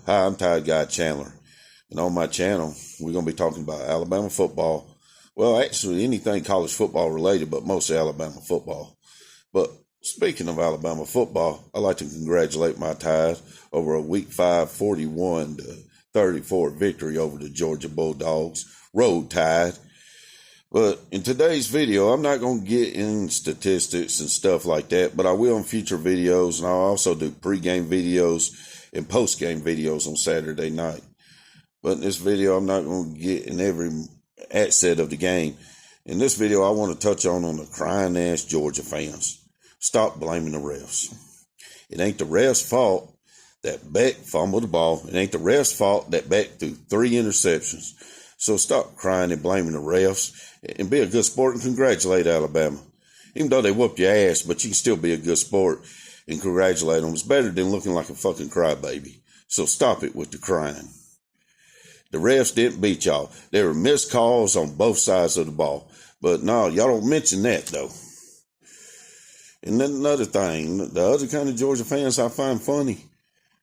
Hi, I'm Tide Guy Chandler, and on my channel, we're going to be talking about Alabama football. Well, actually, anything college football related, but mostly Alabama football. But speaking of Alabama football, I'd like to congratulate my Tide over a Week 5 41-34 victory over the Georgia Bulldogs. Road Tide. But in today's video, I'm not going to get in statistics and stuff like that, but I will in future videos, and I'll also do pregame videos and postgame videos on Saturday night. But in this video, I'm not going to get in every asset of the game. In this video, I want to touch on the crying-ass Georgia fans. Stop blaming the refs. It ain't the refs' fault that Beck fumbled the ball. It ain't the refs' fault that Beck threw 3 interceptions. So stop crying and blaming the refs and be a good sport and congratulate Alabama. Even though they whooped your ass, but you can still be a good sport and congratulate them. It's better than looking like a fucking crybaby. So stop it with the crying. The refs didn't beat y'all. There were missed calls on both sides of the ball. But no, y'all don't mention that though. And then another thing, the other kind of Georgia fans I find funny,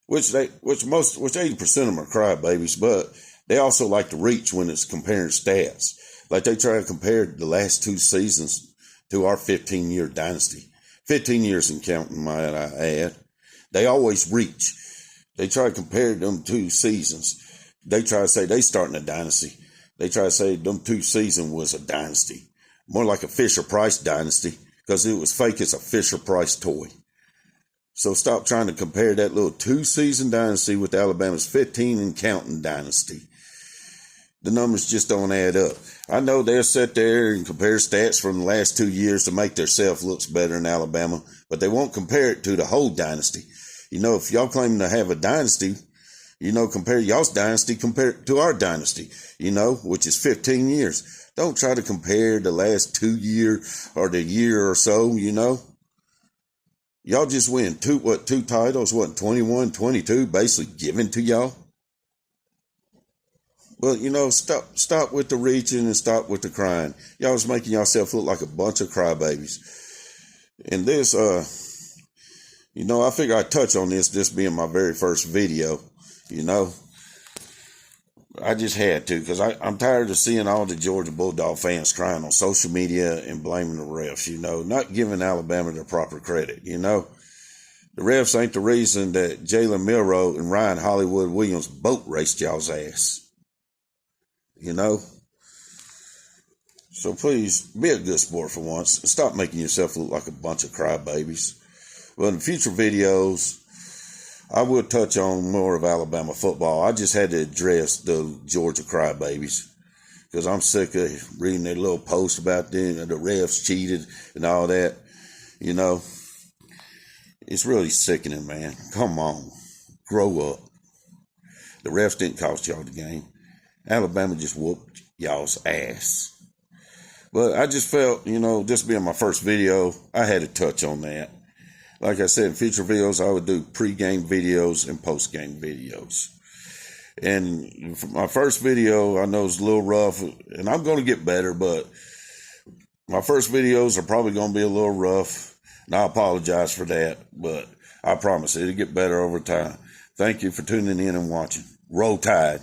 which 80% of them are crybabies, but they also like to reach when it's comparing stats. Like they try to compare the last 2 seasons to our 15-year dynasty. 15 years and counting, might I add. They always reach. They try to compare them 2 seasons. They try to say they starting a dynasty. They try to say them 2 seasons was a dynasty. More like a Fisher-Price dynasty, because it was fake as a Fisher-Price toy. So stop trying to compare that little 2-season dynasty with Alabama's 15 and counting dynasty. The numbers just don't add up. I know they'll sit there and compare stats from the last 2 years to make themselves look better in Alabama, but they won't compare it to the whole dynasty. You know, if y'all claim to have a dynasty, you know, compare y'all's dynasty compared to our dynasty, you know, which is 15 years. Don't try to compare the last 2 years or the year or so, you know. Y'all just win two titles, 21, 22, basically given to y'all. Well, you know, stop with the reaching and stop with the crying. Y'all was making yourself look like a bunch of crybabies. And this, you know, I figure I'd touch on this being my very first video, you know. I just had to, because I'm tired of seeing all the Georgia Bulldog fans crying on social media and blaming the refs, you know, not giving Alabama the proper credit, you know. The refs ain't the reason that Jalen Milroe and Ryan Hollywood Williams boat raced y'all's ass. You know? So please, be a good sport for once. And stop making yourself look like a bunch of crybabies. Well, in future videos, I will touch on more of Alabama football. I just had to address the Georgia crybabies, because I'm sick of reading their little posts about them, the refs cheated and all that. You know? It's really sickening, man. Come on. Grow up. The refs didn't cost y'all the game. Alabama just whooped y'all's ass. But I just felt, you know, this being my first video, I had to touch on that. Like I said, in future videos, I would do pre-game videos and post-game videos. And for my first video, I know it's a little rough, and I'm going to get better, but my first videos are probably going to be a little rough, and I apologize for that, but I promise it'll get better over time. Thank you for tuning in and watching. Roll Tide.